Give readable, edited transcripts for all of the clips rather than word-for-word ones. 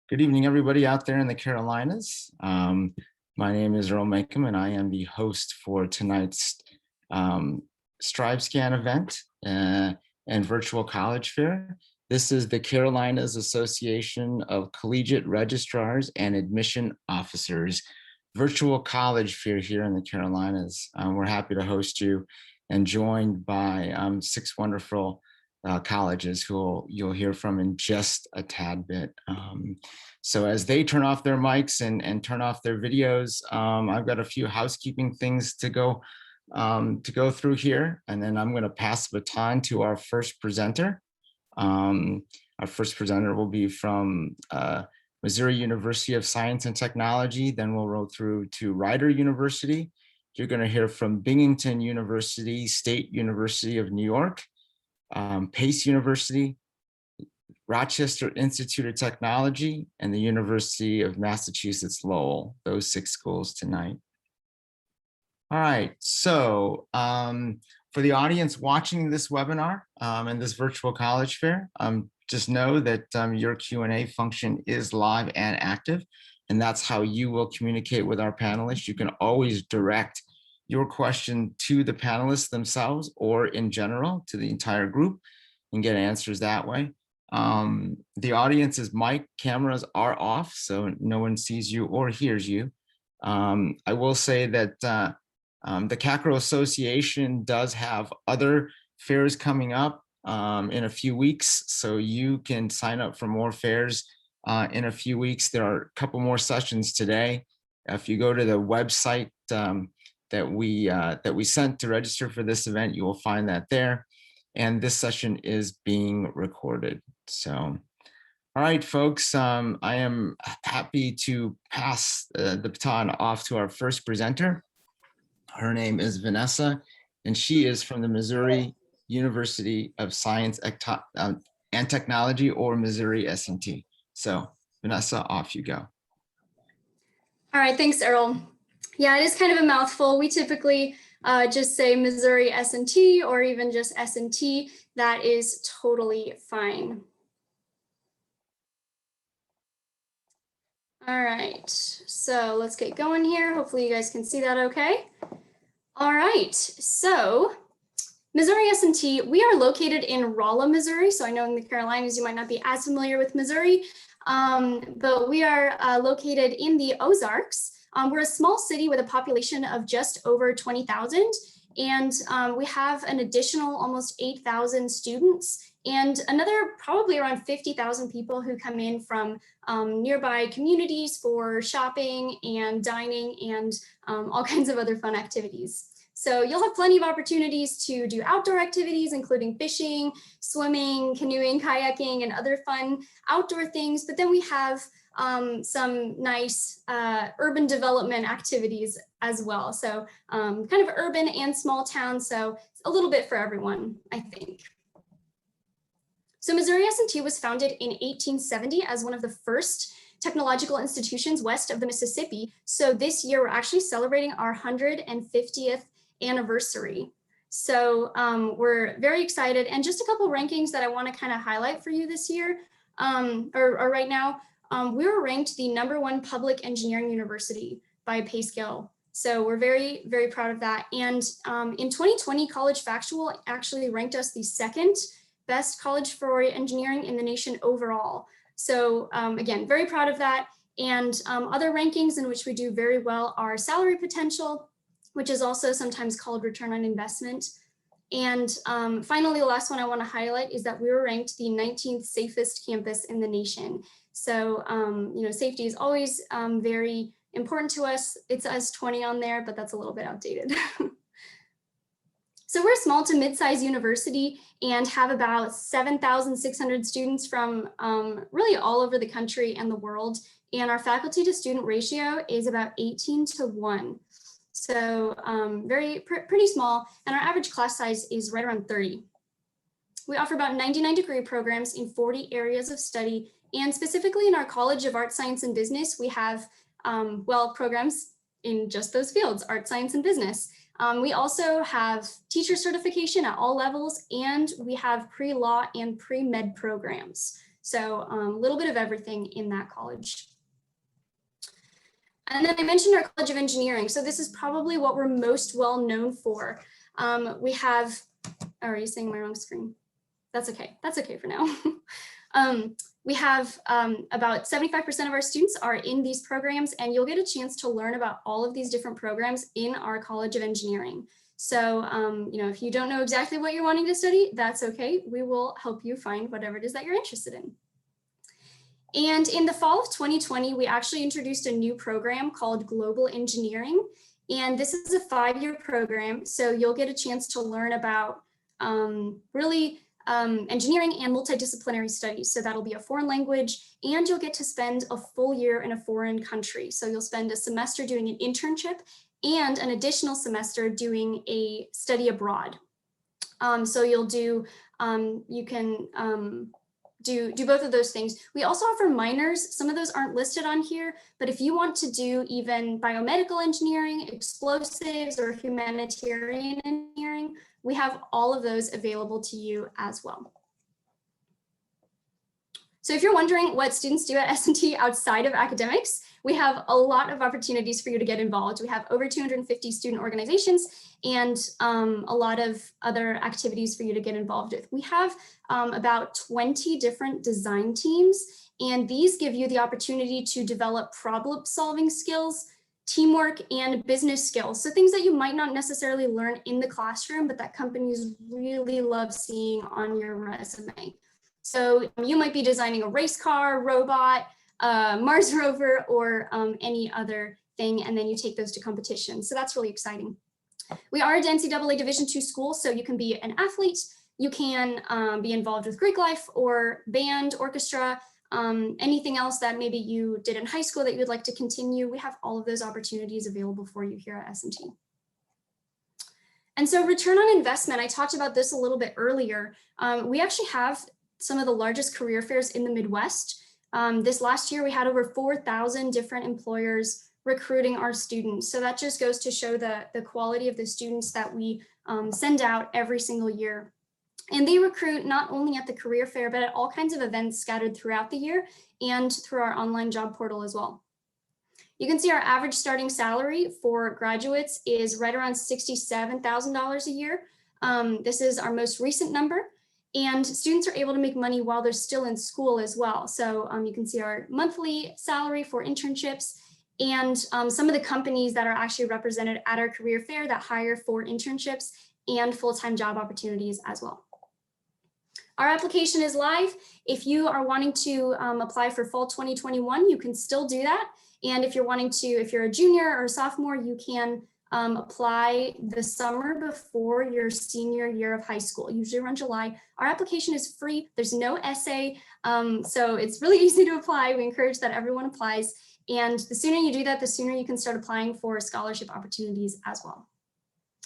Good evening, everybody out there in the Carolinas. My name is Earl Makem, and I am the host for tonight's StriveScan event and virtual college fair. This is the Carolinas Association of Collegiate Registrars and Admission Officers virtual college fair here in the Carolinas. We're happy to host you and joined by 6 wonderful colleges who you'll hear from in just a tad bit. So as they turn off their mics and turn off their videos, I've got a few housekeeping things to go through here, and then I'm going to pass the baton to our first presenter. Our first presenter will be from Missouri University of Science and Technology. Then we'll roll through to Rider University. You're going to hear from Binghamton University, State University of New York, Pace University, Rochester Institute of Technology, and the University of Massachusetts Lowell. Those 6 schools tonight. All right, so for the audience watching this webinar and this virtual college fair, just know that your Q&A function is live and active, and that's how you will communicate with our panelists. You can always direct your question to the panelists themselves or in general to the entire group and get answers that way. The audience's mic cameras are off, so no one sees you or hears you. I will say that the CACRAO Association does have other fairs coming up in a few weeks, so you can sign up for more fairs in a few weeks. There are a couple more sessions today. If you go to the website that we sent to register for this event, you will find that there. And this session is being recorded. So, all right, folks, I am happy to pass the baton off to our first presenter. Her name is Vanessa, and she is from the Missouri University of Science and Technology, or Missouri S&T. So, Vanessa, off you go. All right, thanks, Earl. Yeah, it is kind of a mouthful. We typically just say Missouri S&T or even just S&T. That is totally fine. All right, so let's get going here. Hopefully you guys can see that okay. All right, so Missouri S&T, we are located in Rolla, Missouri. So I know in the Carolinas you might not be as familiar with Missouri, but we are located in the Ozarks. We're a small city with a population of just over 20,000, and we have an additional almost 8,000 students and another probably around 50,000 people who come in from nearby communities for shopping and dining and all kinds of other fun activities. So you'll have plenty of opportunities to do outdoor activities, including fishing, swimming, canoeing, kayaking, and other fun outdoor things. But then we have some nice urban development activities as well. So kind of urban and small town. So a little bit for everyone, I think. So Missouri S&T was founded in 1870 as one of the first technological institutions west of the Mississippi. So this year we're actually celebrating our 150th anniversary. So we're very excited, and just a couple rankings that I want to kind of highlight for you this year or right now. We were ranked the #1 public engineering university by PayScale. So we're very, very proud of that. And in 2020, College Factual actually ranked us the 2nd best college for engineering in the nation overall. So again, very proud of that. And other rankings in which we do very well are salary potential, which is also sometimes called return on investment. And finally, the last one I want to highlight is that we were ranked the 19th safest campus in the nation. So, you know, safety is always very important to us. It says 20 on there, but that's a little bit outdated. So we're a small to mid-sized university and have about 7,600 students from really all over the country and the world. And our faculty to student ratio is about 18:1. So pretty small, and our average class size is right around 30. We offer about 99 degree programs in 40 areas of study, and specifically in our College of Art, Science, and Business, we have, well, programs in just those fields, art, science, and business. We also have teacher certification at all levels, and we have pre-law and pre-med programs. So a little bit of everything in that college. And then I mentioned our College of Engineering. So this is probably what we're most well known for. We have, oh, are you saying my wrong screen? That's okay. That's okay for now. We have about 75% of our students are in these programs, and you'll get a chance to learn about all of these different programs in our College of Engineering. So, you know, if you don't know exactly what you're wanting to study, that's okay. We will help you find whatever it is that you're interested in. And in the fall of 2020, we actually introduced a new program called Global Engineering. And this is a 5-year program. So you'll get a chance to learn about engineering and multidisciplinary studies. So that'll be a foreign language, and you'll get to spend a full year in a foreign country. So you'll spend a semester doing an internship and an additional semester doing a study abroad. So you'll do, you can do both of those things. We also offer minors. Some of those aren't listed on here, but if you want to do even biomedical engineering, explosives, or humanitarian engineering, we have all of those available to you as well. So if you're wondering what students do at S&T outside of academics, we have a lot of opportunities for you to get involved. We have over 250 student organizations and a lot of other activities for you to get involved with. We have about 20 different design teams, and these give you the opportunity to develop problem-solving skills, teamwork, and business skills. So things that you might not necessarily learn in the classroom, but that companies really love seeing on your resume. So you might be designing a race car, robot, Mars rover, or any other thing, and then you take those to competition. So that's really exciting. We are a NCAA Division II school, so you can be an athlete, you can be involved with Greek life or band, orchestra, anything else that maybe you did in high school that you would like to continue. We have all of those opportunities available for you here at S&T. And so return on investment, I talked about this a little bit earlier. We actually have some of the largest career fairs in the Midwest. This last year, we had over 4,000 different employers recruiting our students. So that just goes to show the quality of the students that we send out every single year. And they recruit not only at the career fair, but at all kinds of events scattered throughout the year and through our online job portal as well. You can see our average starting salary for graduates is right around $67,000 a year. This is our most recent number. And students are able to make money while they're still in school as well. So you can see our monthly salary for internships and some of the companies that are actually represented at our career fair that hire for internships and full-time job opportunities as well. Our application is live. If you are wanting to apply for fall 2021, you can still do that. And if you're wanting to, if you're a junior or a sophomore, you can apply the summer before your senior year of high school, usually around July. Our application is free. There's no essay. So it's really easy to apply. We encourage that everyone applies. And the sooner you do that, the sooner you can start applying for scholarship opportunities as well.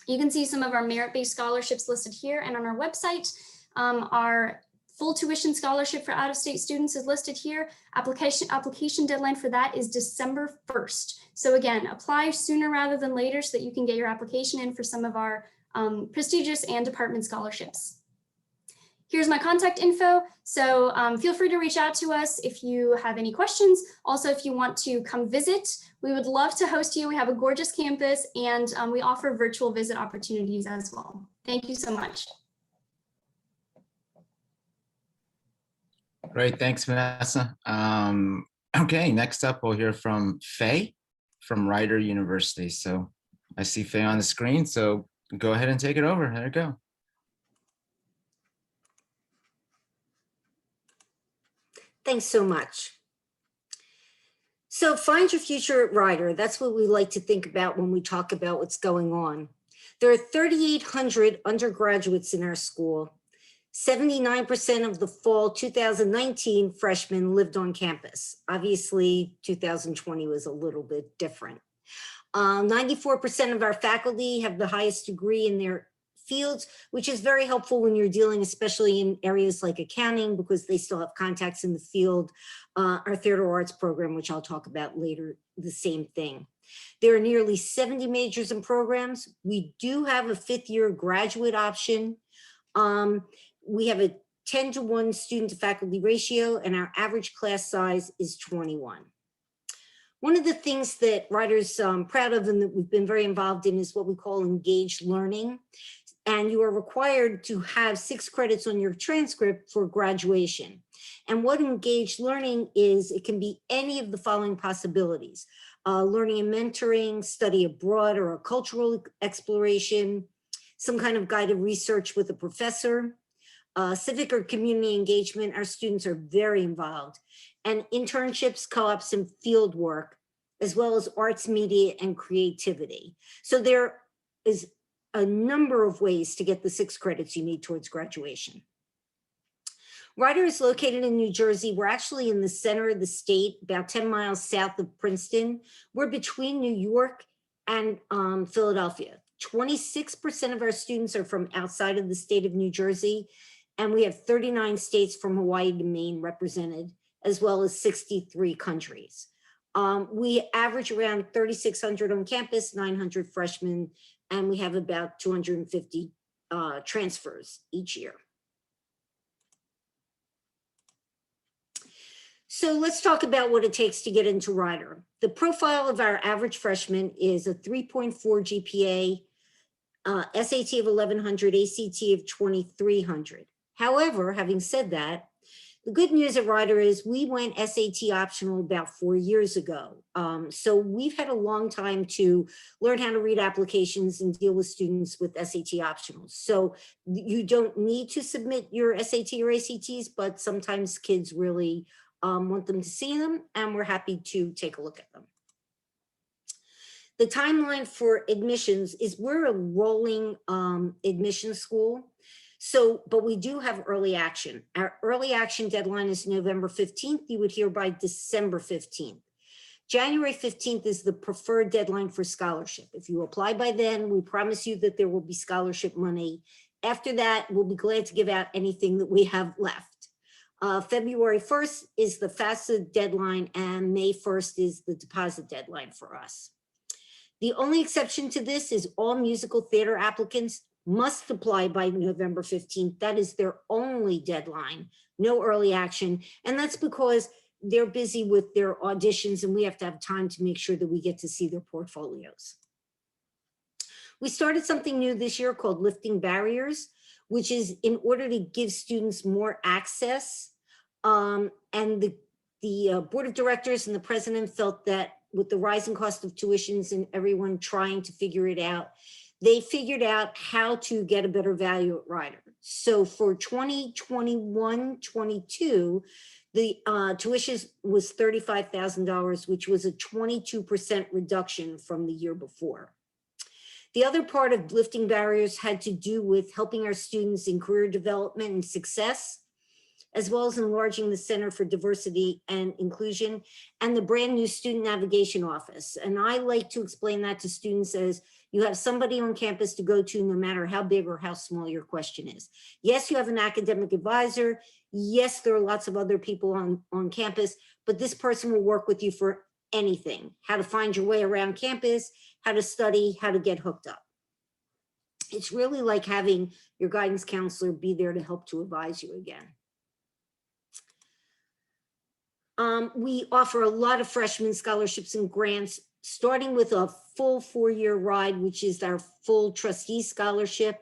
You can see some of our merit-based scholarships listed here and on our website. Our full tuition scholarship for out-of-state students is listed here. Application deadline for that is December 1st. So again, apply sooner rather than later so that you can get your application in for some of our prestigious and department scholarships. Here's my contact info. So feel free to reach out to us if you have any questions. Also, if you want to come visit, we would love to host you. We have a gorgeous campus and we offer virtual visit opportunities as well. Thank you so much. Great, thanks, Vanessa. Okay, next up, we'll hear from Faye from Rider University. So I see Faye on the screen, so go ahead and take it over. There you go. Thanks so much. So find your future at Rider. That's what we like to think about when we talk about what's going on. There are 3,800 undergraduates in our school. 79% of the fall 2019 freshmen lived on campus. Obviously, 2020 was a little bit different. 94% of our faculty have the highest degree in their fields, which is very helpful when you're dealing, especially in areas like accounting, because they still have contacts in the field. Our theater arts program, which I'll talk about later, the same thing. There are nearly 70 majors and programs. We do have a 5th-year graduate option. We have a 10-to-1 student to faculty ratio, and our average class size is 21. One of the things that Ryder's proud of and that we've been very involved in is what we call engaged learning. And you are required to have 6 credits on your transcript for graduation. And what engaged learning is, it can be any of the following possibilities: learning and mentoring, study abroad or a cultural exploration, some kind of guided research with a professor, civic or community engagement. Our students are very involved, and internships, co-ops, and field work, as well as arts, media, and creativity. So there is a number of ways to get the 6 credits you need towards graduation. Rider is located in New Jersey. We're actually in the center of the state, about 10 miles south of Princeton. We're between New York and Philadelphia. 26% of our students are from outside of the state of New Jersey, and we have 39 states from Hawaii to Maine represented, as well as 63 countries. We average around 3,600 on campus, 900 freshmen, and we have about 250 transfers each year. So let's talk about what it takes to get into Rider. The profile of our average freshman is a 3.4 GPA, SAT of 1,100, ACT of 2,300. However, having said that, the good news at Rider is we went SAT optional about 4 years ago. So we've had a long time to learn how to read applications and deal with students with SAT optionals. So you don't need to submit your SAT or ACTs, but sometimes kids really want them to see them, and we're happy to take a look at them. The timeline for admissions is we're a rolling admission school. So, but we do have early action. Our early action deadline is November 15th. You would hear by December 15th. January 15th is the preferred deadline for scholarship. If you apply by then, we promise you that there will be scholarship money. After that, we'll be glad to give out anything that we have left. February 1st is the FAFSA deadline, and May 1st is the deposit deadline for us. The only exception to this is all musical theater applicants must apply by November 15th. That is their only deadline, no early action. And that's because they're busy with their auditions, and we have to have time to make sure that we get to see their portfolios. We started something new this year called Lifting Barriers, which is in order to give students more access. And the board of directors and the president felt that with the rising cost of tuitions and everyone trying to figure it out, they figured out how to get a better value at Rider. So for 2021-22, the tuition was $35,000, which was a 22% reduction from the year before. The other part of Lifting Barriers had to do with helping our students in career development and success, as well as enlarging the Center for Diversity and Inclusion and the brand new Student Navigation Office. And I like to explain that to students as you have somebody on campus to go to no matter how big or how small your question is. Yes, you have an academic advisor. Yes, there are lots of other people on campus, but this person will work with you for anything: how to find your way around campus, how to study, how to get hooked up. It's really like having your guidance counselor be there to help to advise you again. We offer a lot of freshman scholarships and grants, starting with a full 4-year ride, which is our full trustee scholarship,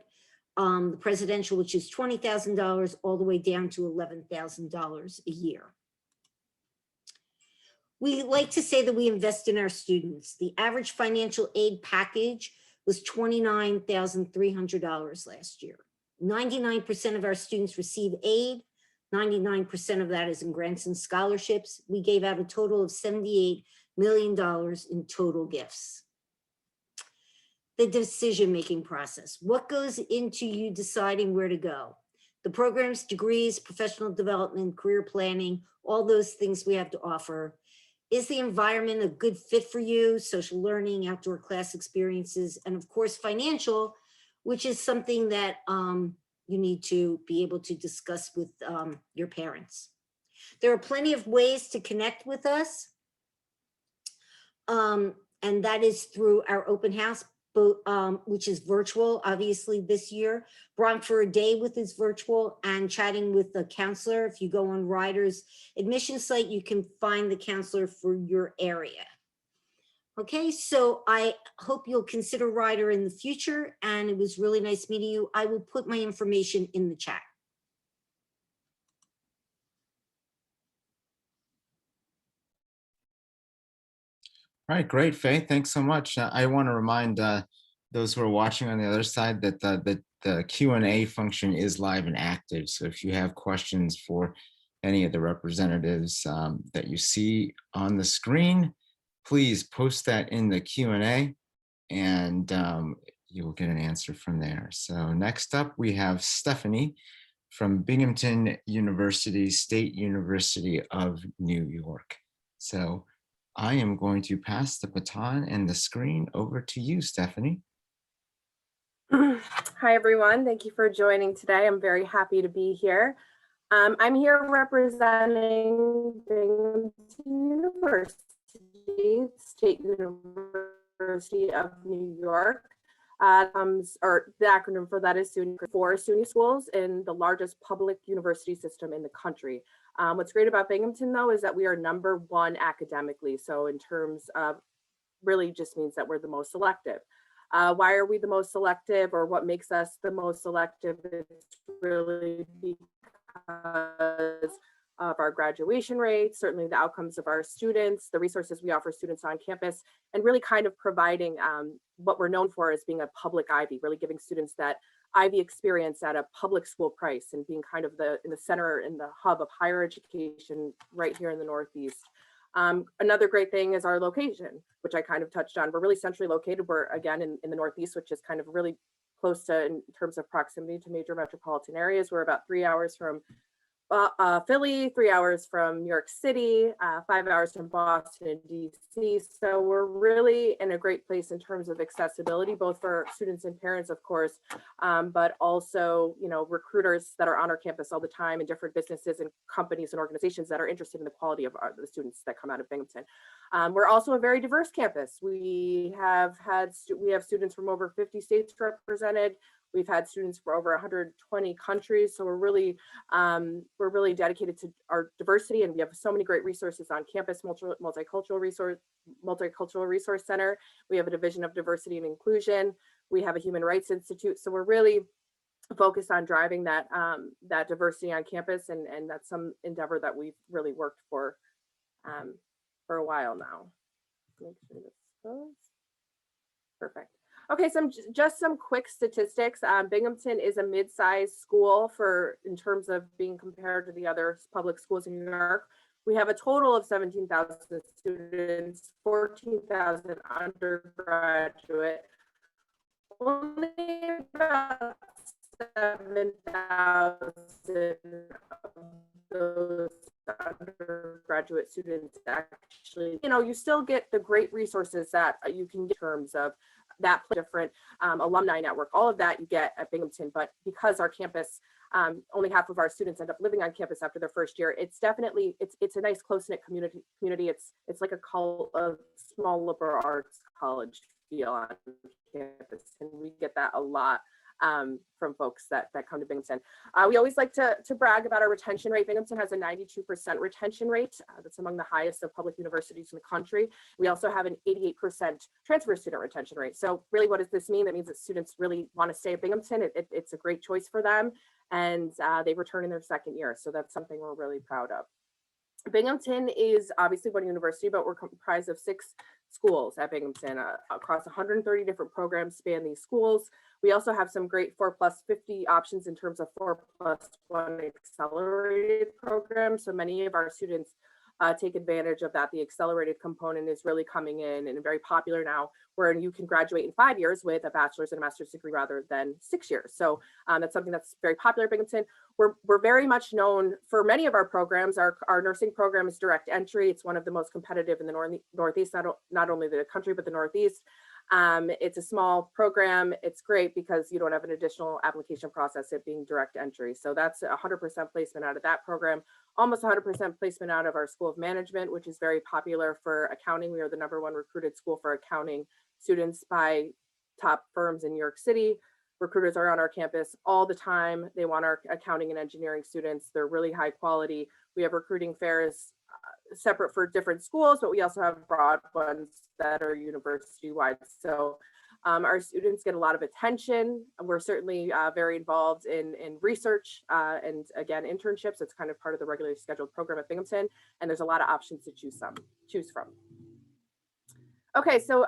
the presidential, which is $20,000, all the way down to $11,000 a year. We like to say that we invest in our students. The average financial aid package was $29,300 last year. 99% of our students receive aid. 99% of that is in grants and scholarships. We gave out a total of $78 million in total gifts. The decision-making process. What goes into you deciding where to go? The programs, degrees, professional development, career planning, all those things we have to offer. Is the environment a good fit for you? Social learning, outdoor class experiences, and of course, financial, which is something that you need to be able to discuss with your parents. There are plenty of ways to connect with us, and that is through our open house, which is virtual, obviously this year. Bronx for a Day with is virtual, and chatting with the counselor. If you go on Ryder's admission site, you can find the counselor for your area. Okay, so I hope you'll consider Ryder in the future, and it was really nice meeting you. I will put my information in the chat. All right, great, Faith. Thanks so much. I want to remind those who are watching on the other side that the Q&A function is live and active. So if you have questions for any of the representatives that you see on the screen, please post that in the Q&A, and you will get an answer from there. So next up, we have Stephanie from Binghamton University, State University of New York. So I am going to pass the baton and the screen over to you, Stephanie. Hi, everyone. Thank you for joining today. I'm very happy to be here. I'm here representing Binghamton University, State University of New York. Or the acronym for that is SUNY, for SUNY schools in the largest public university system in the country. What's great about Binghamton, though, is that we are #1 academically. So in terms of, really just means that we're the most selective. Why are we the most selective, or what makes us the most selective? It's really because of our graduation rates, certainly the outcomes of our students, the resources we offer students on campus, and really kind of providing what we're known for as being a public Ivy, really giving students that Ivy experience at a public school price, and being kind of in the center, in the hub of higher education right here in the Northeast. Another great thing is our location, which I kind of touched on. We're really centrally located. We're again in the Northeast, which is kind of really close to, in terms of proximity to major metropolitan areas. We're about 3 hours from Philly, 3 hours from New York City, 5 hours from Boston and DC. So we're really in a great place in terms of accessibility, both for students and parents, of course, but also, you know, recruiters that are on our campus all the time, and different businesses and companies and organizations that are interested in the quality of the students that come out of Binghamton. We're also a very diverse campus. We have students from over 50 states represented. We've had students for over 120 countries. So we're really dedicated to our diversity, and we have so many great resources on campus. Multicultural resource center. We have a division of diversity and inclusion. We have a human rights institute. So we're really focused on driving that that diversity on campus, and that's some endeavor that we've really worked for a while now. Make sure this goes. Perfect. Okay, just some quick statistics. Binghamton is a mid-sized school in terms of being compared to the other public schools in New York. We have a total of 17,000 students, 14,000 undergraduate. Only about 7,000 of those undergraduate students actually, you know, you still get the great resources that you can get in terms of that different alumni network, all of that you get at Binghamton. But because our campus, only half of our students end up living on campus after their first year, it's definitely, it's a nice close-knit community. It's like a small liberal arts college feel on campus, and we get that a lot from folks that come to Binghamton. We always like to brag about our retention rate. Binghamton has a 92% retention rate. That's among the highest of public universities in the country. We also have an 88% transfer student retention rate. So really, what does this mean? That means that students really want to stay at Binghamton. It's a great choice for them, and they return in their second year. So that's something we're really proud of. Binghamton is obviously one university, but we're comprised of 6 schools at Binghamton across 130 different programs span these schools. We also have some great 4+50 options in terms of 4+1 accelerated programs. So many of our students take advantage of that. The accelerated component is really coming in and very popular now, where you can graduate in 5 years with a bachelor's and a master's degree rather than 6 years. So that's something that's very popular at Binghamton. We're very much known for many of our programs. Our nursing program is direct entry. It's one of the most competitive in the Northeast, not only the country, but the Northeast. It's a small program. It's great because you don't have an additional application process, it being direct entry. So that's 100% placement out of that program. Almost 100% placement out of our School of Management, which is very popular for accounting. We are the #1 recruited school for accounting students by top firms in New York City. Recruiters are on our campus all the time. They want our accounting and engineering students. They're really high quality. We have recruiting fairs separate for different schools, but we also have broad ones that are university-wide. So our students get a lot of attention. We're certainly very involved in research and again, internships. It's kind of part of the regularly scheduled program at Binghamton, and there's a lot of options to choose from. Okay, so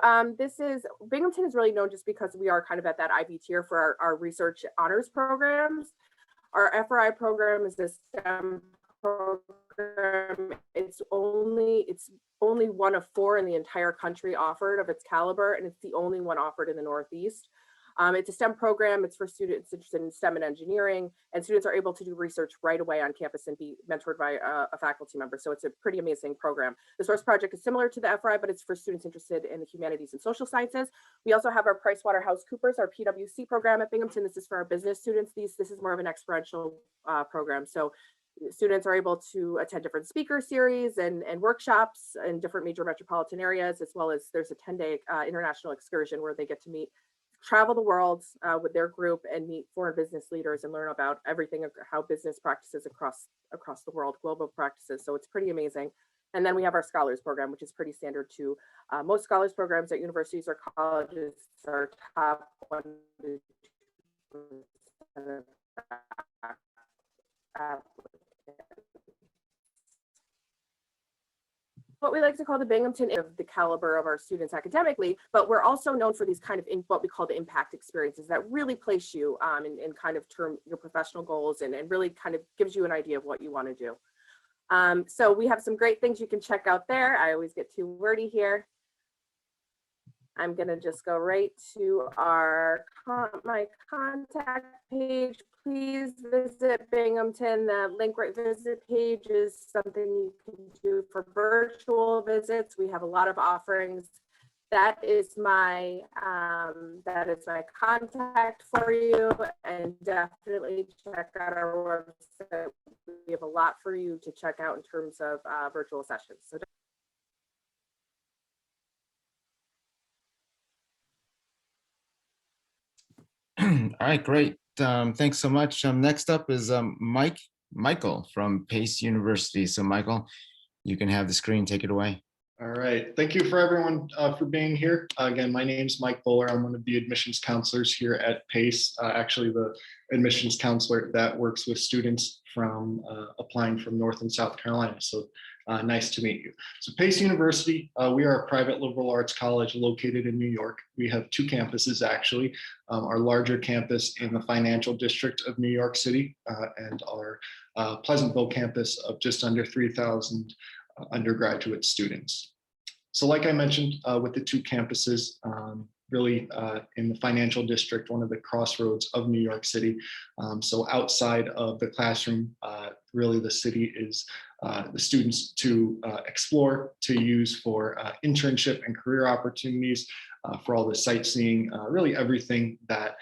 Binghamton is really known just because we are kind of at that IB tier for our research honors programs. Our FRI program is a STEM program. It's only one of 4 in the entire country offered of its caliber, and it's the only one offered in the Northeast. It's a STEM program. It's for students interested in STEM and engineering, and students are able to do research right away on campus and be mentored by a faculty member. So it's a pretty amazing program. The source project is similar to the FRI, but it's for students interested in the humanities and social sciences. We also have our PricewaterhouseCoopers, our PwC program at Binghamton. This is for our business students. This is more of an experiential program. So students are able to attend different speaker series and workshops in different major metropolitan areas, as well as there's a 10-day international excursion where they get to travel the world with their group and meet foreign business leaders and learn about everything of how business practices across the world, global practices. So it's pretty amazing. And then we have our scholars program, which is pretty standard too. Most scholars programs at universities or colleges are top 1 to 2% of what we like to call the Binghamton of the caliber of our students academically, but we're also known for these kind of what we call the impact experiences that really place you in kind of term your professional goals and really kind of gives you an idea of what you want to do. So we have some great things you can check out there. I always get too wordy here. I'm going to just go right to my contact page. Please visit Binghamton. The link right visit page is something you can do for virtual visits. We have a lot of offerings. That is my contact for you, and definitely check out our website. We have a lot for you to check out in terms of virtual sessions. So All right, great. Thanks so much. Next up is Michael from Pace University. So Michael, you can have the screen. Take it away. All right. Thank you for everyone for being here. Again, my name is Mike Bowler. I'm one of the admissions counselors here at Pace, actually the admissions counselor that works with students from applying from North and South Carolina. So nice to meet you. So Pace University, we are a private liberal arts college located in New York. We have 2 campuses actually. Our larger campus in the financial district of New York City and our Pleasantville campus of just under 3,000 undergraduate students. So like I mentioned, with the 2 campuses, really in the financial district, one of the crossroads of New York City. So outside of the classroom, really the city is the students to explore, to use for internship and career opportunities, for all the sightseeing, really everything that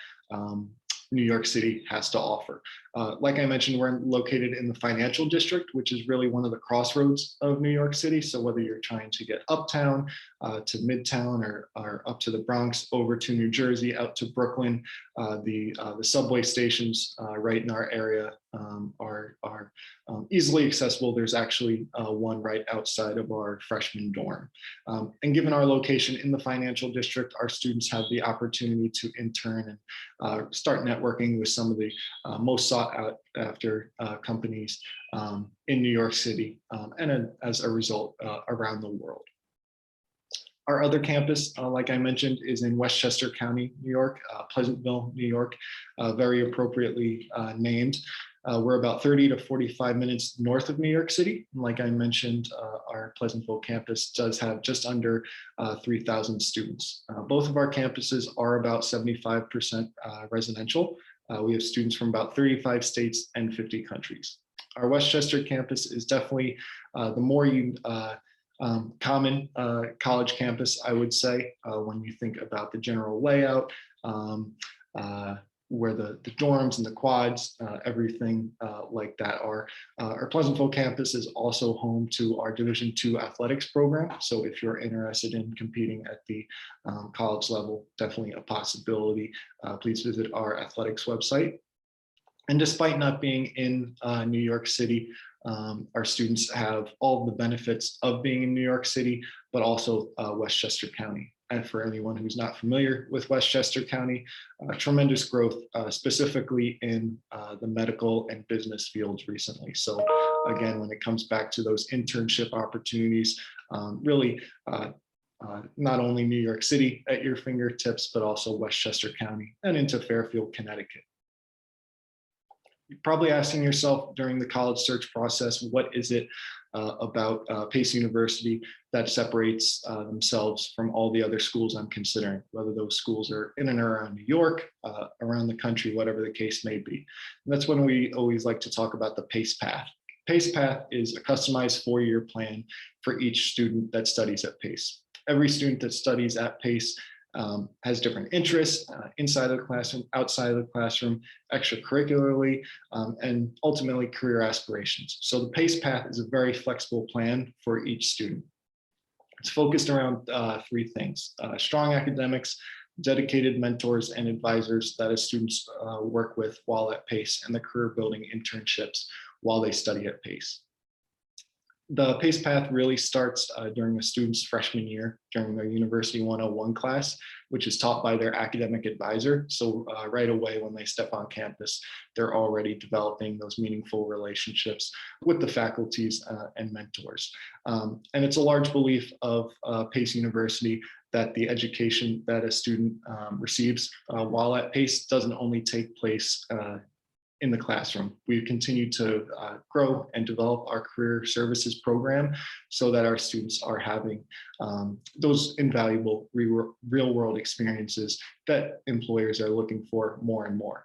New York City has to offer. Like I mentioned, we're located in the financial district, which is really one of the crossroads of New York City. So whether you're trying to get uptown to Midtown or up to the Bronx, over to New Jersey, out to Brooklyn, the subway stations right in our area are easily accessible. There's actually one right outside of our freshman dorm. And given our location in the financial district, our students have the opportunity to intern and start networking with some of the most sought out after companies in New York City and as a result around the world. Our other campus, like I mentioned, is in Westchester County, New York, Pleasantville, New York, very appropriately named. We're about 30 to 45 minutes north of New York City. And like I mentioned, our Pleasantville campus does have just under 3,000 students. Both of our campuses are about 75% residential. We have students from about 35 states and 50 countries. Our Westchester campus is definitely the more common college campus, I would say, when you think about the general layout, where the dorms and the quads, everything like that are. Our Pleasantville campus is also home to our Division II athletics program. So if you're interested in competing at the college level, definitely a possibility. Please visit our athletics website. And despite not being in New York City, our students have all of the benefits of being in New York City, but also Westchester County. And for anyone who's not familiar with Westchester County, tremendous growth, specifically in the medical and business fields recently. So again, when it comes back to those internship opportunities, really not only New York City at your fingertips, but also Westchester County and into Fairfield, Connecticut. You're probably asking yourself during the college search process, what is it about Pace University that separates themselves from all the other schools I'm considering, whether those schools are in and around New York, around the country, whatever the case may be. And that's when we always like to talk about the PACE Path. PACE Path is a customized 4-year plan for each student that studies at PACE. Every student that studies at PACE has different interests inside of the classroom, outside of the classroom, extracurricularly, and ultimately career aspirations. So the PACE Path is a very flexible plan for each student. It's focused around 3 things: strong academics, dedicated mentors and advisors that as students work with while at PACE, and the career building internships while they study at PACE. The PACE Path really starts during a student's freshman year, during their University 101 class, which is taught by their academic advisor. So right away when they step on campus, they're already developing those meaningful relationships with the faculties and mentors. And it's a large belief of Pace University that the education that a student receives while at PACE doesn't only take place in the classroom. We continue to grow and develop our career services program so that our students are having those invaluable real world experiences that employers are looking for more and more.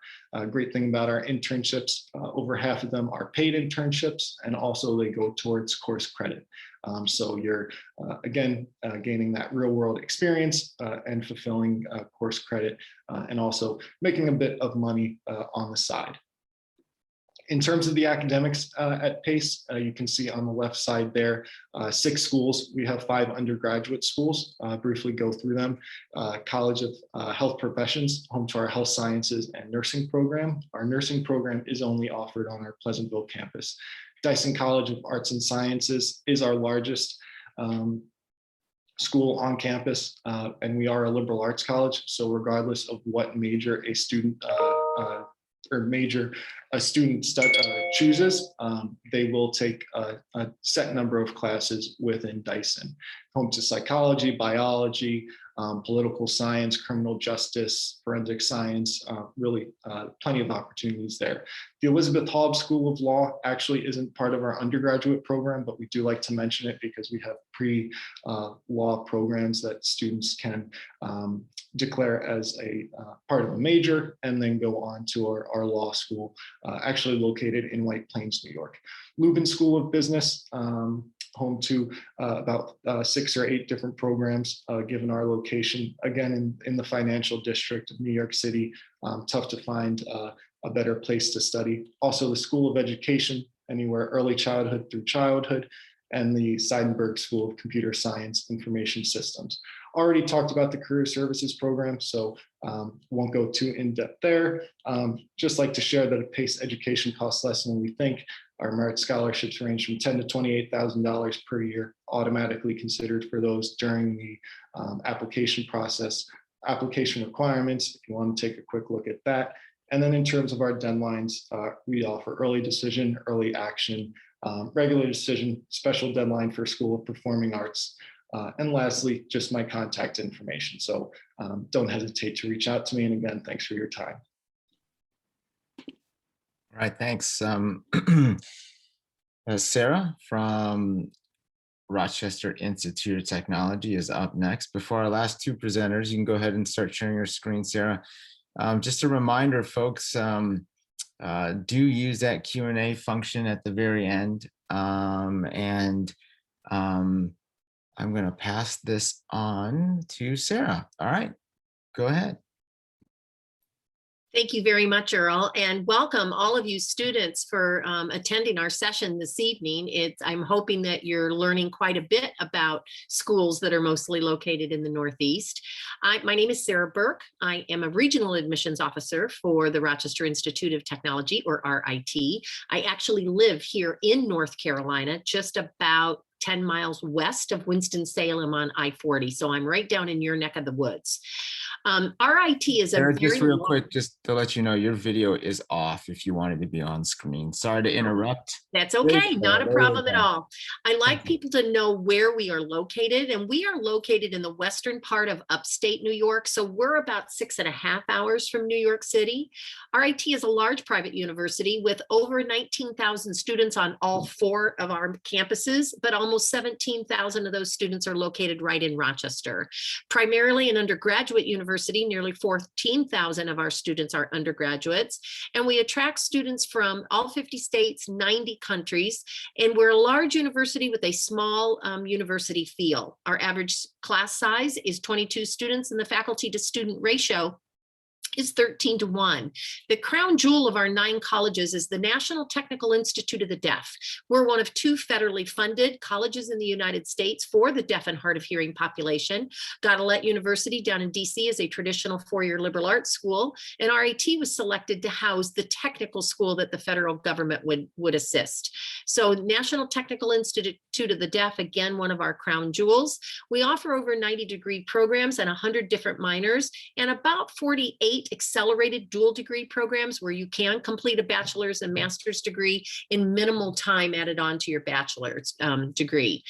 Great thing about our internships, over half of them are paid internships, and also they go towards course credit. So you're, again, gaining that real world experience and fulfilling course credit, and also making a bit of money on the side. In terms of the academics at PACE, you can see on the left side there, 6 schools. We have 5 undergraduate schools. Briefly go through them. College of Health Professions, home to our health sciences and nursing program. Our nursing program is only offered on our Pleasantville campus. Dyson College of Arts and Sciences is our largest school on campus, and we are a liberal arts college. So regardless of what major a student chooses, they will take a set number of classes within Dyson. Home to psychology, biology, political science, criminal justice, forensic science, really plenty of opportunities there. The Elizabeth Hobbs School of Law actually isn't part of our undergraduate program, but we do like to mention it because we have pre-law programs that students can declare as a part of a major and then go on to our law school, actually located in White Plains, New York. Lubin School of Business, home to about 6 or 8 different programs, given our location, again, in the financial district of New York City. Tough to find a better place to study. Also the School of Education, anywhere early childhood through childhood, and the Seidenberg School of Computer Science Information Systems. Already talked about the career services program, so won't go too in depth there. Just like to share that a PACE education costs less than we think. Our merit scholarships range from $10,000 to $28,000 per year, automatically considered for those during the application process. Application requirements, if you want to take a quick look at that. And then in terms of our deadlines, we offer early decision, early action, regular decision, special deadline for School of Performing Arts. And lastly, just my contact information. So don't hesitate to reach out to me. And again, thanks for your time. All right, thanks. Sarah from Rochester Institute of Technology is up next. Before our last 2 presenters, you can go ahead and start sharing your screen, Sarah. Just a reminder, folks, do use that Q&A function at the very end. I'm going to pass this on to Sarah. All right, go ahead. Thank you very much, Earl, and welcome all of you students for attending our session this evening. I'm hoping that you're learning quite a bit about schools that are mostly located in the Northeast. My name is Sarah Burke. I am a regional admissions officer for the Rochester Institute of Technology, or RIT. I actually live here in North Carolina, just about 10 miles west of Winston-Salem on I-40. So I'm right down in your neck of the woods. RIT is a Sarah, very just real quick, just to let you know, your video is off if you wanted to be on screen. Sorry to interrupt. That's There you okay, go, not a there you problem at go. all. I like Okay. people to know where we are located, and we are located in the western part of upstate New York. So we're about 6.5 hours from New York City. RIT is a large private university with over 19,000 students on all 4 of our campuses, but almost 17,000 of those students are located right in Rochester. Primarily an undergraduate university, nearly 14,000 of our students are undergraduates, and we attract students from all 50 states, 90 countries, and we're a large university with a small university feel. Our average class size is 22 students, and the faculty to student ratio is 13-1. The crown jewel of our 9 colleges is the National Technical Institute of the Deaf. We're one of 2 federally funded colleges in the United States for the deaf and hard of hearing population. Gallaudet University down in DC is a traditional 4-year liberal arts school, and RIT was selected to house the technical school that the federal government would assist. So National Technical Institute of the Deaf, again, one of our crown jewels. We offer over 90 degree programs and 100 different minors, and about 48 accelerated dual degree programs where you can complete a bachelor's and master's degree in minimal time added on to your bachelor's degree.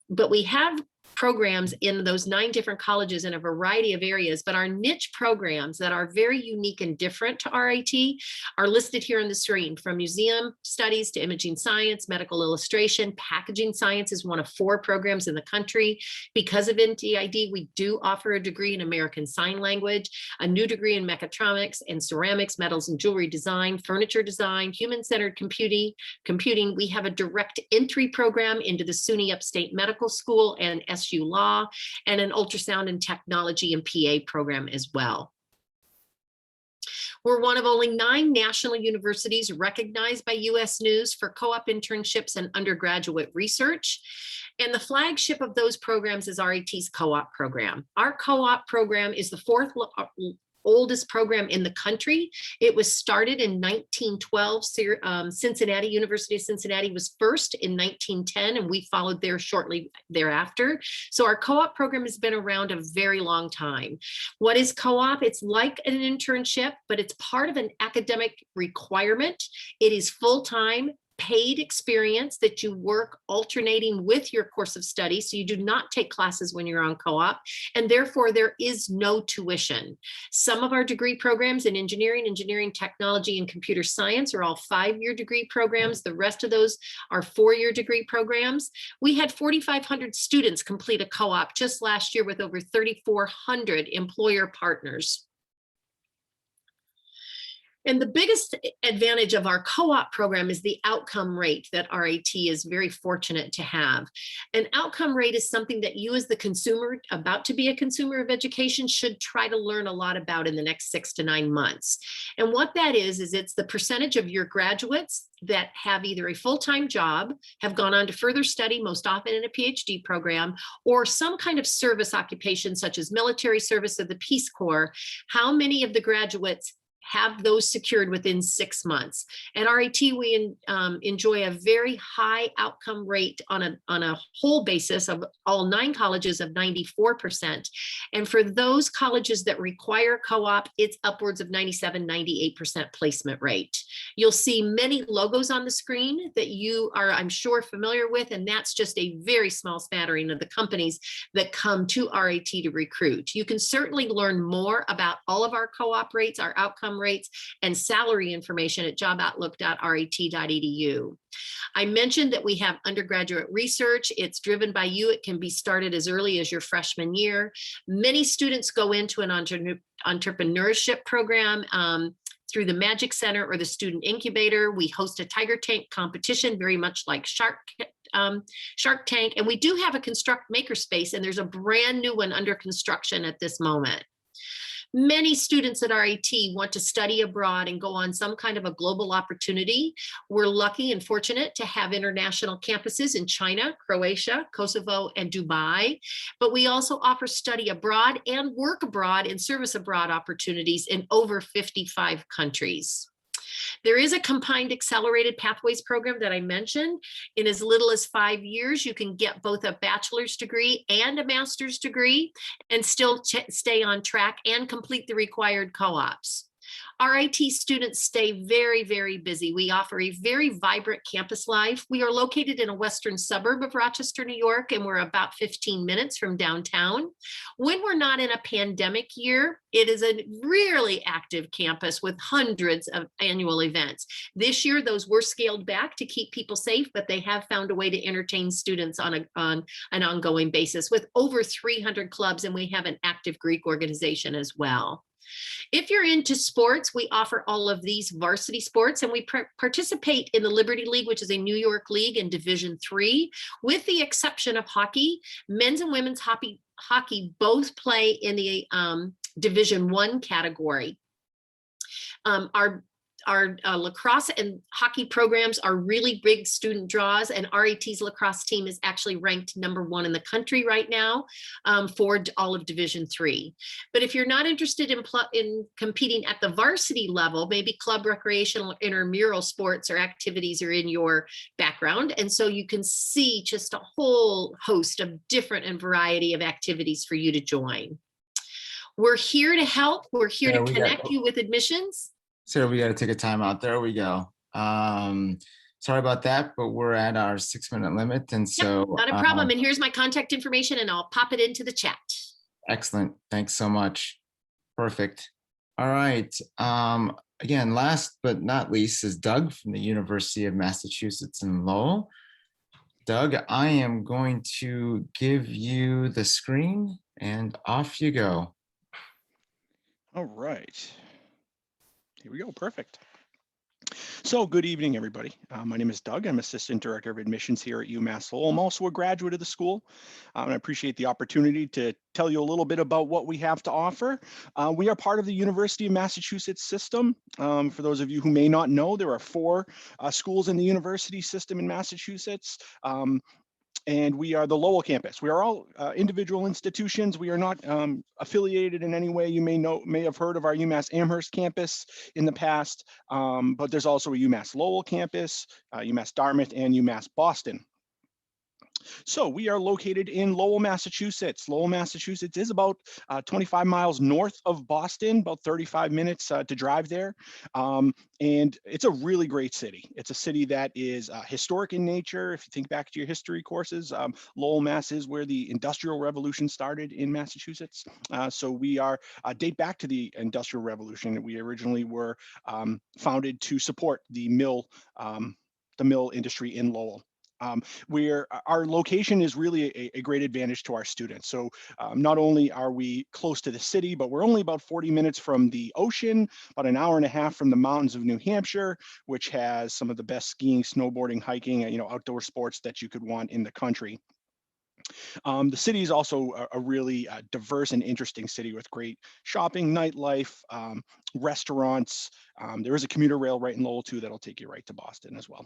But we have programs in those 9 different colleges in a variety of areas, but our niche programs that are very unique and different to RIT are listed here on the screen, from museum studies to imaging science, medical illustration. Packaging science is one of 4 programs in the country. Because of NTID, we do offer a degree in American Sign Language, a new degree in mechatronics and ceramics, metals and jewelry design, furniture design, human-centered computing. We have a direct entry program into the SUNY Upstate Medical School and SU Law, and an ultrasound and technology and PA program as well. We're one of only 9 national universities recognized by US News for co-op internships and undergraduate research. And the flagship of those programs is RIT's co-op program. Our co-op program is the 4th oldest program in the country. It was started in 1912. Cincinnati, University of Cincinnati was first in 1910, and we followed there shortly thereafter. So our co-op program has been around a very long time. What is co-op? It's like an internship, but it's part of an academic requirement. It is full-time, paid experience that you work alternating with your course of study. So you do not take classes when you're on co-op, and therefore there is no tuition. Some of our degree programs in engineering, technology, and computer science are all 5-year degree programs. The rest of those are 4-year degree programs. We had 4,500 students complete a co-op just last year with over 3,400 employer partners. And the biggest advantage of our co-op program is the outcome rate that RIT is very fortunate to have. An outcome rate is something that you, as the consumer, about to be a consumer of education, should try to learn a lot about in the next 6 to 9 months. And what that is it's the percentage of your graduates that have either a full-time job, have gone on to further study, most often in a PhD program, or some kind of service occupation such as military service or the Peace Corps. How many of the graduates have those secured within 6 months? At RIT, we enjoy a very high outcome rate on a whole basis of all 9 colleges of 94%. And for those colleges that require co-op, it's upwards of 97, 98% placement rate. You'll see many logos on the screen that you are, I'm sure, familiar with, and that's just a very small smattering of the companies that come to RIT to recruit. You can certainly learn more about all of our co-op rates, our outcome rates, and salary information at joboutlook.rit.edu. I mentioned that we have undergraduate research. It's driven by you. It can be started as early as your freshman year. Many students go into an entrepreneurship program through the Magic Center or the Student Incubator. We host a Tiger Tank competition, very much like Shark Tank. And we do have a Construct Makerspace, and there's a brand new one under construction at this moment. Many students at RIT want to study abroad and go on some kind of a global opportunity. We're lucky and fortunate to have international campuses in China, Croatia, Kosovo, and Dubai. But we also offer study abroad and work abroad and service abroad opportunities in over 55 countries. There is a combined accelerated pathways program that I mentioned. In as little as 5 years, you can get both a bachelor's degree and a master's degree and still stay on track and complete the required co-ops. RIT students stay very, very busy. We offer a very vibrant campus life. We are located in a western suburb of Rochester, New York, and we're about 15 minutes from downtown. When we're not in a pandemic year, it is a really active campus with hundreds of annual events. This year, those were scaled back to keep people safe, but they have found a way to entertain students on an ongoing basis with over 300 clubs, and we have an active Greek organization as well. If you're into sports, we offer all of these varsity sports, and we participate in the Liberty League, which is a New York league in Division III, with the exception of hockey. Men's and women's hockey both play in the Division I category. Our lacrosse and hockey programs are really big student draws, and RIT's lacrosse team is actually ranked #1 in the country right now for all of Division III. But if you're not interested in competing at the varsity level, maybe club, recreational, intramural sports or activities are in your background. And so you can see just a whole host of different and variety of activities for you to join. We're here to help. We're here to connect you with admissions. Sarah, we got to take a time out. There we go. Sorry about that, but we're at our 6-minute limit. And so not a problem. And here's my contact information, and I'll pop it into the chat. Excellent. Thanks so much. Perfect. All right. Again, last but not least is Doug from the University of Massachusetts in Lowell. Doug, I am going to give you the screen and off you go. All right. Here we go. Perfect. So good evening, everybody. My name is Doug. I'm Assistant Director of Admissions here at UMass Lowell. I'm also a graduate of the school, and I appreciate the opportunity to tell you a little bit about what we have to offer. We are part of the University of Massachusetts system. For those of you who may not know, there are 4 schools in the university system in Massachusetts. And we are the Lowell campus. We are all individual institutions. We are not affiliated in any way. You may have heard of our UMass Amherst campus in the past, but there's also a UMass Lowell campus, UMass Dartmouth, and UMass Boston. So we are located in Lowell, Massachusetts. Lowell, Massachusetts is about 25 miles north of Boston, about 35 minutes to drive there. And it's a really great city. It's a city that is historic in nature. If you think back to your history courses, Lowell, Mass is where the Industrial Revolution started in Massachusetts. So we are date back to the Industrial Revolution. We originally were founded to support the mill industry in Lowell. Our location is really a great advantage to our students. So not only are we close to the city, but we're only about 40 minutes from the ocean, about an hour and a half from the mountains of New Hampshire, which has some of the best skiing, snowboarding, hiking, outdoor sports that you could want in the country. The city is also a really diverse and interesting city with great shopping, nightlife, restaurants. There is a commuter rail right in Lowell too that'll take you right to Boston as well.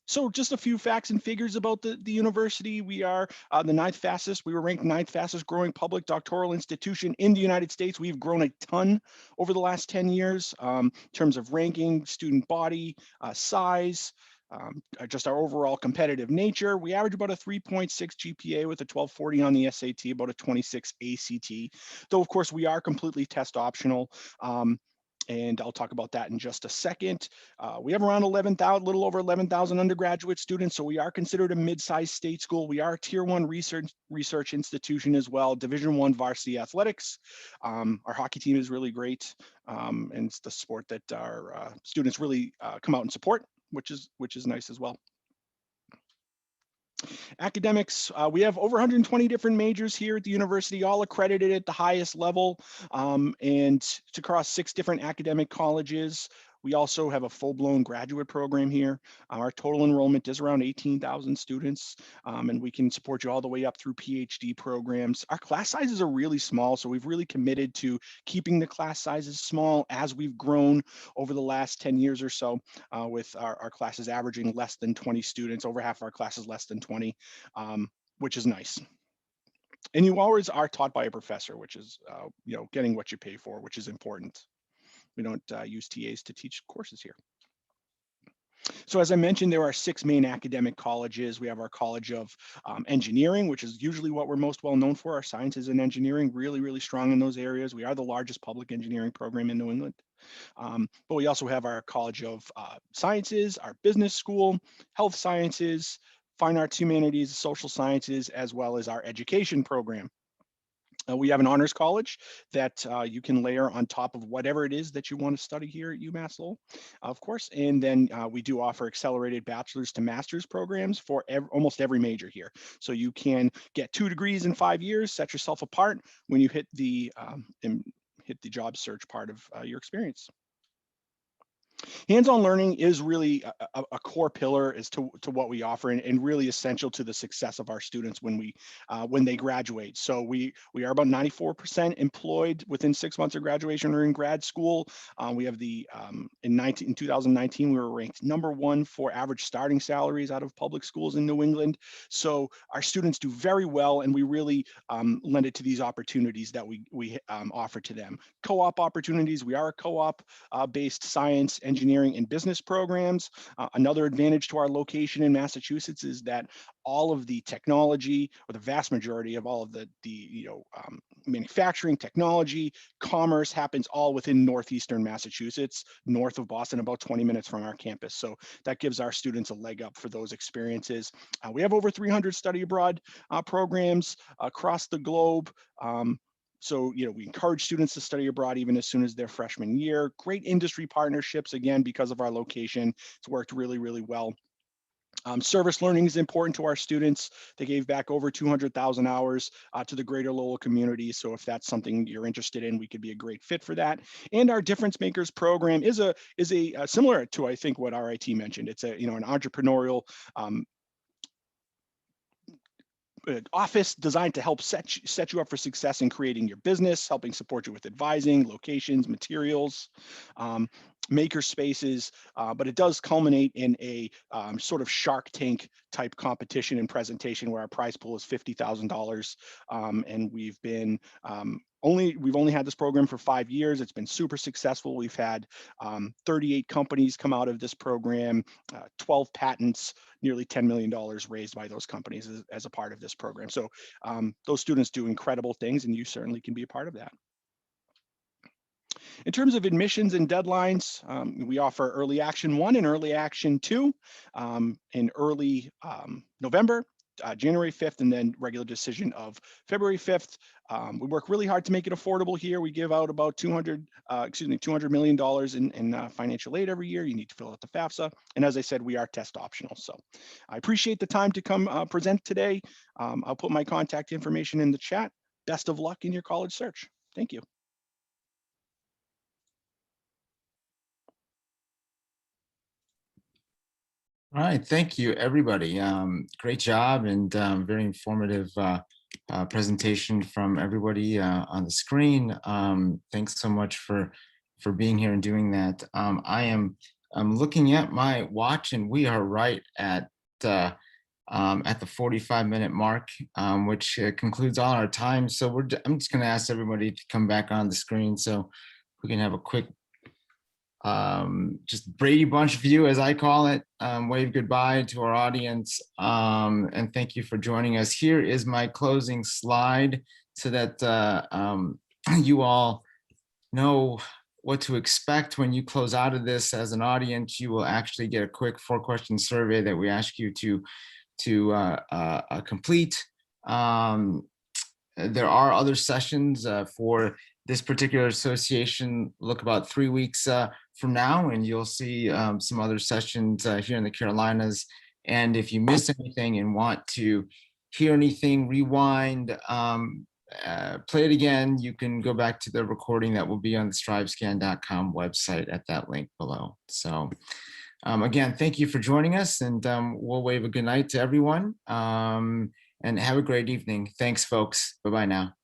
So just a few facts and figures about the university. We are the 9th fastest. We were ranked 9th fastest growing public doctoral institution in the United States. We've grown a ton over the last 10 years in terms of ranking, student body, size, just our overall competitive nature. We average about a 3.6 GPA with a 1240 on the SAT, about a 26 ACT. Though, of course, we are completely test optional. And I'll talk about that in just a second. We have around 11,000, little over 11,000 undergraduate students, so we are considered a mid-sized state school. We are a Tier 1 research institution as well, Division I varsity athletics. Our hockey team is really great, and it's the sport that our students really come out and support, which is nice as well. Academics, we have over 120 different majors here at the university, all accredited at the highest level, and it's across 6 different academic colleges. We also have a full-blown graduate program here. Our total enrollment is around 18,000 students, and we can support you all the way up through PhD programs. Our class sizes are really small, so we've really committed to keeping the class sizes small as we've grown over the last 10 years or so, with our classes averaging less than 20 students, over half of our classes less than 20, which is nice. And you always are taught by a professor, which is, getting what you pay for, which is important. We don't use TAs to teach courses here. So as I mentioned, there are 6 main academic colleges. We have our College of Engineering, which is usually what we're most well known for. Our sciences and engineering, really, really strong in those areas. We are the largest public engineering program in New England. But we also have our College of Sciences, our business school, health sciences, fine arts, humanities, social sciences, as well as our education program. We have an honors college that you can layer on top of whatever it is that you want to study here at UMass Lowell, of course. And then we do offer accelerated bachelor's to master's programs for almost every major here. So you can get 2 degrees in 5 years, set yourself apart when you hit the job search part of your experience. Hands-on learning is really a core pillar as to what we offer, and really essential to the success of our students when they graduate. So we are about 94% employed within 6 months of graduation or in grad school. We have in 2019 we were ranked #1 for average starting salaries out of public schools in New England. So our students do very well, and we really lend it to these opportunities that we offer to them. Co-op opportunities. We are a co-op based science, engineering, and business programs. Another advantage to our location in Massachusetts is that all of the technology, or the vast majority of all of the manufacturing, technology, commerce happens all within northeastern Massachusetts, north of Boston, about 20 minutes from our campus. So that gives our students a leg up for those experiences. We have over 300 study abroad programs across the globe. So, we encourage students to study abroad even as soon as their freshman year. Great industry partnerships, again, because of our location. It's worked really, really well. Service learning is important to our students. They gave back over 200,000 hours to the greater Lowell community. So if that's something you're interested in, we could be a great fit for that. And our Difference Makers program is a similar to, I think, what RIT mentioned. It's an entrepreneurial office designed to help set you up for success in creating your business, helping support you with advising, locations, materials, maker spaces, but it does culminate in a sort of Shark Tank type competition and presentation where our prize pool is $50,000, and we've only had this program for 5 years. It's been super successful. We've had 38 companies come out of this program, 12 patents, nearly $10 million raised by those companies as a part of this program. So those students do incredible things, and you certainly can be a part of that. In terms of admissions and deadlines, we offer Early Action 1 and Early Action 2 in early November, January 5th, and then regular decision of February 5th. We work really hard to make it affordable here. We give out about $200 million in financial aid every year. You need to fill out the FAFSA. And as I said, we are test optional. So I appreciate the time to come present today. I'll put my contact information in the chat. Best of luck in your college search. Thank you. All right, thank you, everybody. Great job, and very informative presentation from everybody on the screen. Thanks so much for being here and doing that. I'm looking at my watch, and we are right at the 45-minute mark, which concludes all our time. So I'm just going to ask everybody to come back on the screen so we can have a quick just Brady Bunch view, as I call it. Wave goodbye to our audience, and thank you for joining us. Here is my closing slide so that you all know what to expect when you close out of this. As an audience, you will actually get a quick 4-question survey that we ask you to complete. There are other sessions for this particular association. Look about 3 weeks from now, and you'll see some other sessions here in the Carolinas. And if you miss anything and want to hear anything, rewind, play it again, you can go back to the recording that will be on the strivescan.com website at that link below. So again, thank you for joining us, and we'll wave a good night to everyone, and have a great evening. Thanks, folks. Bye-bye now.